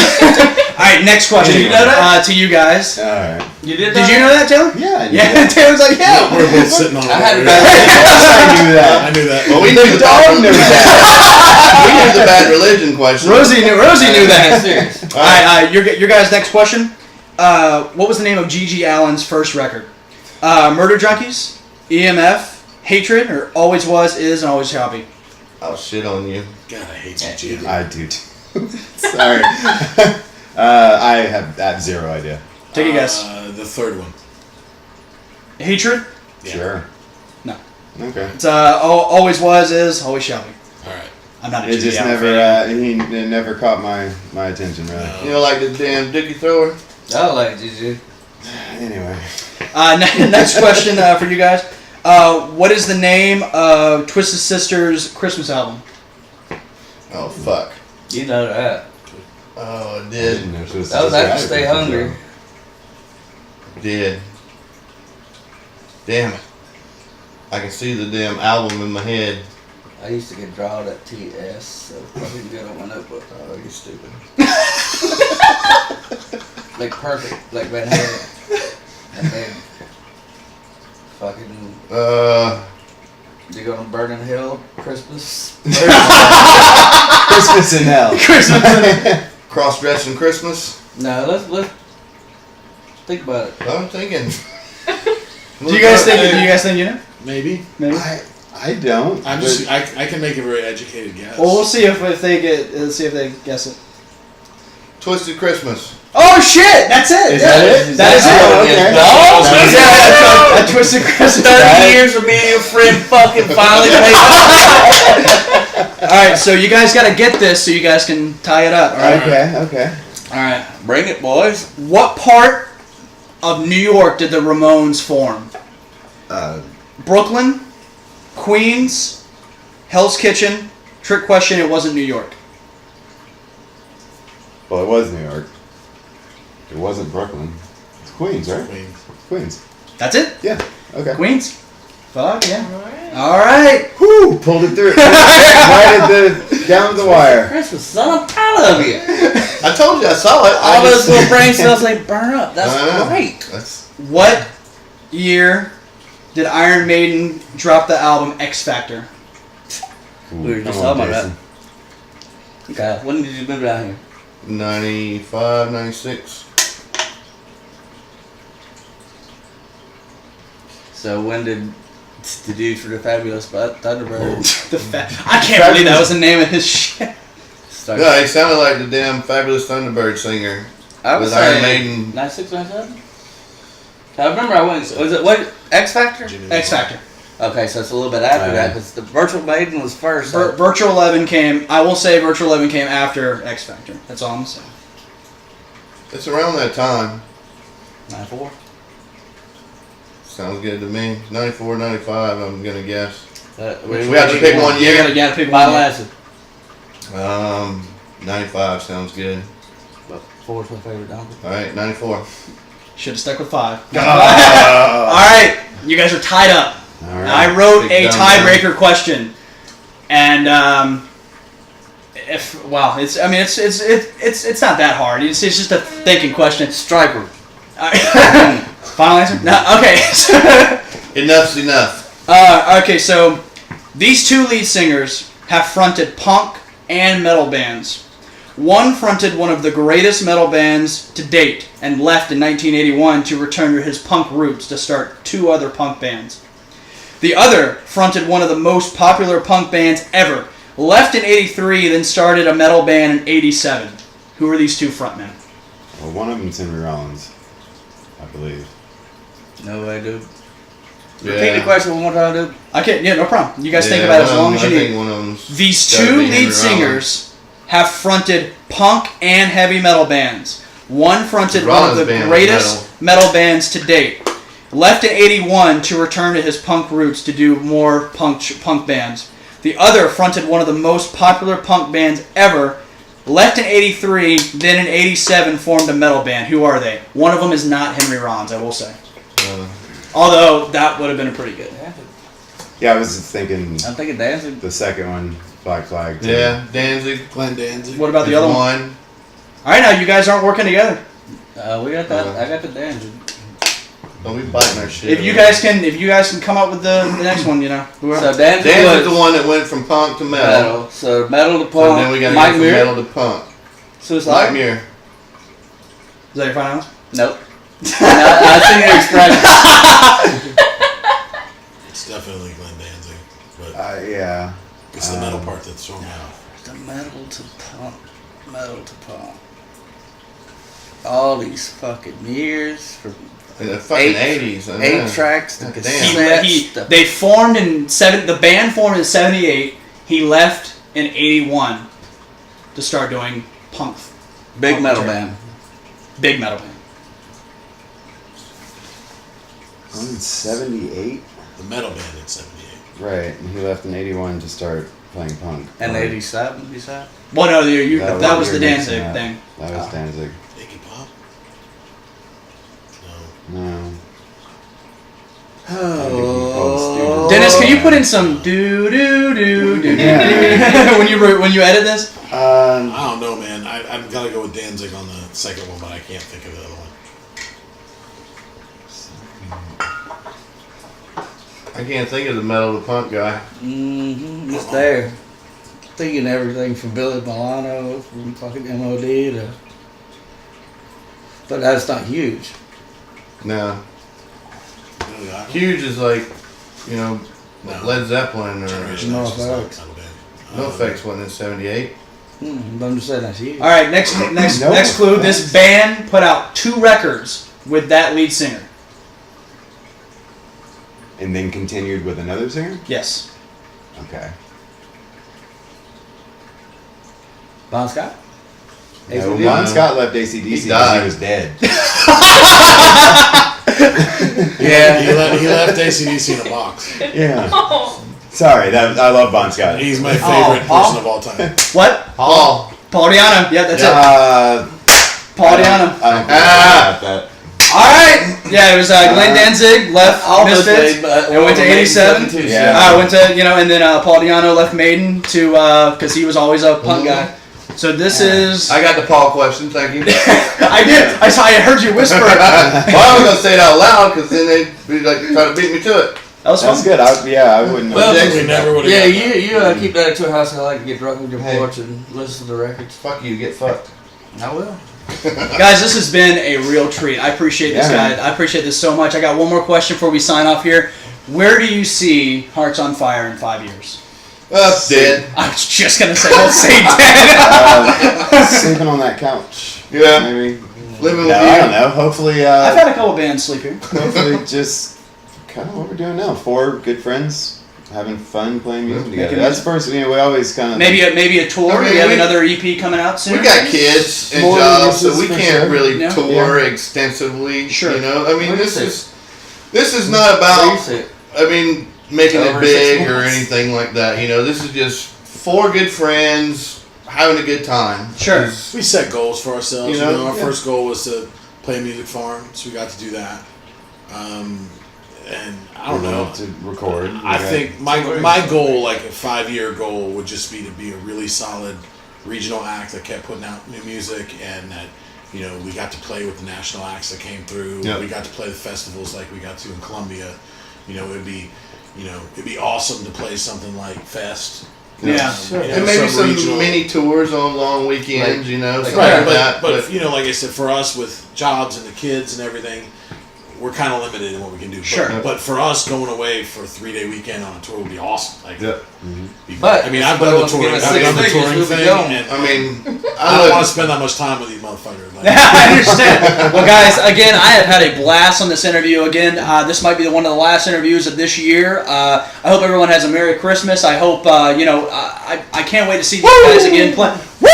right, next question. Did you know that? To you guys. All right. You did Did you know that, Taylor? Yeah, I knew Yeah, that. Taylor's like, yeah. We're both sitting on it. I had right a now. I knew that. I knew that. Well, we knew the Dog knew that. we knew the Bad Religion question. Rosie knew that. Serious. All right, your guys' next question. What was the name of Gigi Allen's first record? Murder Junkies, EMF, Hatred, or Always Was, Is, and Always Shall Be? I'll shit on you. God, I hate you, Jim. I do too. Sorry. I have zero idea. Take a guess. The third one. Hatred? Yeah. Sure. No. Okay. It's Always Was, Is, Always Shall Be. All right. I'm not a It Gigi just Allen never. fan. It never caught my attention really. No. You know, like the damn Dookie Thrower? I like Gigi. Anyway. Next question for you guys. What is the name of Twisted Sister's Christmas album? Oh, fuck. You know that. Oh, I I did. didn't know she was That was such a after guy Stay person, Hungry. Did. Damn it. I can see the damn album in my head. I used to get drawed at TS, so fucking good on my notebook. Oh, you stupid. Like perfect, like Van Halen. And then fucking you go to Burning Hill Christmas. Christmas in Hell. Christmas. Cross-dressing Christmas? No, let's think about it. I'm thinking. Do you guys think you know? Maybe. Maybe. I don't. I'm but- just. I can make a very educated guess. Well, we'll see if they get. Let's see if they guess it. Twisted Christmas. Oh shit! That's it. Is yeah. that it? That is it. Oh, okay. No, A Twisted Christmas. 30 years of me and your friend fucking finally paid off. All right, so you guys got to get this so you guys can tie it up. All right. Okay. All right. Bring it, boys. What part of New York did the Ramones form? Brooklyn, Queens, Hell's Kitchen. Trick question. It wasn't New York. Well, it was New York. It wasn't Brooklyn. It's Queens, right? Queen. Queens. That's it. Yeah. Okay. Queens. Fuck yeah. All right. Whoo! Pulled it through. Right at the down the wire. Christmas, son, I'm proud of you. I told you I saw it. All those little brain cells, they burn up. That's I know. great. That's What year did Iron Maiden drop the album X Factor? We were just Come on, talking about Jason. Okay, when did you move down here? 95, 96. So when did the dude for the Fabulous Thunderbirds I can't believe that was the name of his shit. start? Yeah, he sounded like the damn Fabulous Thunderbird singer. I would with say Iron Maiden. 96, 97? I remember I went, was it, what, X Factor? Jimmy X Lamar. Factor. Okay, so it's a little bit after Right. that, because the Virtual Maiden was first. so- Virtual 11 came. I will say Virtual 11 came after X Factor. That's all I'm saying. It's around that time. 94? Sounds good to me. 94, 95, I'm going to guess. We We have to pick one You year. gotta pick My one. last, 95 sounds good. but 4 is my favorite number. All right, 94. Should have stuck with 5. Ah. All right, you guys are tied up. All right. I wrote Big a dumb tiebreaker question, and it's not that hard. It's just a thinking question. Striper. Final answer? No. Okay. Enough's enough. Okay. So these two lead singers have fronted punk and metal bands. One fronted one of the greatest metal bands to date and left in 1981 to return to his punk roots to start two other punk bands. The other fronted one of the most popular punk bands ever, left in 83, then started a metal band in 87. Who are these two frontmen? Well, one of them's Henry Rollins, I believe. No way, dude. Yeah. Repeat the question one more time, dude. Okay, yeah, no problem. You guys think Yeah, about it as one of long them- as you I think need. one of them's These gotta two be Henry lead singers have fronted punk and heavy metal bands. One fronted one of Rollins the band was greatest metal bands to date. Left in 81 to return to his punk roots to do more punk bands. The other fronted one of the most popular punk bands ever. Left in 83, then in 87 formed a metal band. Who are they? One of them is not Henry Rollins, I will say. Although that would have been a pretty good. Yeah, I was just thinking I'm thinking Danzig. the second one, Black Flag. Too. Yeah, Danzig. Glenn Danzig. What about the is other one? one. All right, now you guys aren't working together. We got that. I got the Danzig. Don't be biting our shit. If you guys can come up with the next one, you know. Whoever. So Danzig Danzig's was the one that went from punk to metal. metal. So metal to And punk. then we got to Mike go from Muir. metal to punk. Suicide. Nightmare. Is that your final answer? Nope. I see your expression. It's definitely Glenn Danzig, but Yeah. it's the metal part that's thrown me off. The metal to punk. Metal to punk. All these fucking years from In the fucking 80s. I know. 8 tracks to God damn. cassettes. They formed in the band formed in 78. He left in 81 to start doing punk. Big punk metal material. band. Big metal band. In 78? The metal band in '78. Right, and he left in 81 to start playing punk. And Right. 87, you said? Well, no, that was you're the mixing Danzig up. thing. That was Danzig. Iggy Pop? No. No. Oh. Dennis, can you put in some do do do do when you edit this? I don't know, man. I've got to go with Danzig on the second one, but I can't think of the other one. I can't think of the metal to punk guy. Mm-hmm. It's there. Thinking everything from Billy Milano, from fucking MOD to. But that's not huge. No. Really, I don't- Huge is like, you know, No. Led Zeppelin or Generation No X is not a Effects. metal band. No Effects went in 78. But I'm just saying that's huge. All right, next No next clue. This offense. band put out 2 records with that lead singer. And then continued with another singer? Yes. Okay. Bon Scott? No, ACDC? Bon Scott left ACDC because he died. was dead. Yeah. He left AC/DC in a box. Yeah. Sorry, I love Bon Scott. He's my favorite Paul? person of all time. What? Paul. Paul Diano. Yeah, that's it. Paul I Diano. don't think about that. All right. Yeah, it was Glenn Danzig left All those Misfits days, but and went to 87. Yeah. Went to and then Paul Diano left Maiden to because he was always a punk guy. So this is I got the Paul question, thank you. I did. I heard you whisper. Well, I was going to say it out loud because then they'd be like trying to beat me to it. That was That's fun. good. I wouldn't Well, know. We never would have. Yeah, you keep that at your house. I like to get drunk with your Hey. porch and listen to the records. Fuck you, get fucked. I will. Guys, this has been a real treat. I appreciate this, Yeah, man. guys. I appreciate this so much. I got one more question before we sign off here. Where do you see Hearts on Fire in 5 years? Dead. I was just gonna say, let's say dead. Sleeping on that couch. Yeah. Maybe. Living with No, you. I don't know. Hopefully, I've had a couple bands sleep here. hopefully just kind of what we're doing now. 4 good friends having fun playing music Making together. That's first. We always kind of Maybe a tour. I mean, we have we- another EP coming out soon. We got kids and More jobs, so uses we for can't sure. really Yeah. tour extensively. Sure. You know, I mean, What this is is not Where you about. see it? I mean, making Over it big 6 or months. anything like that. You know, this is just 4 good friends having a good time. Sure. We set goals for ourselves. You You know, know, our yeah. first goal was to play Music Farm, so we got to do that. and I don't know. To record. I think my goal, like a 5-year goal, would just be to be a really solid regional act that kept putting out new music, and that we got to play with the national acts that came through. Yep. We got to play the festivals like we got to in Columbia. It'd be awesome to play something like Fest. Yeah, sure. And maybe some regional- mini tours on long weekends, something Right, like that. but like I said, for us with jobs and the kids and everything, we're kind of limited in what we can do. Sure. But for us, going away for a 3-day weekend on a tour would be awesome. Like, Yep. But I mean, I've done the touring. I've done the touring thing, and I mean, I don't want to spend that much time with these motherfuckers. Like, I understand. Well, guys, again, I have had a blast on this interview. Again, this might be one of the last interviews of this year. I hope everyone has a Merry Christmas. I hope, I can't wait to see these guys again play. Woo!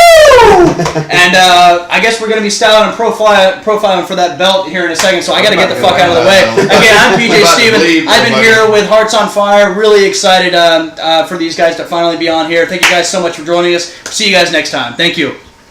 And I guess we're going to be styling and profiling for that belt here in a second, so I got to get the fuck out of the way. Again, I'm PJ Steven. I've been here with Hearts on Fire. Really excited for these guys to finally be on here. Thank you guys so much for joining us. See you guys next time. Thank you.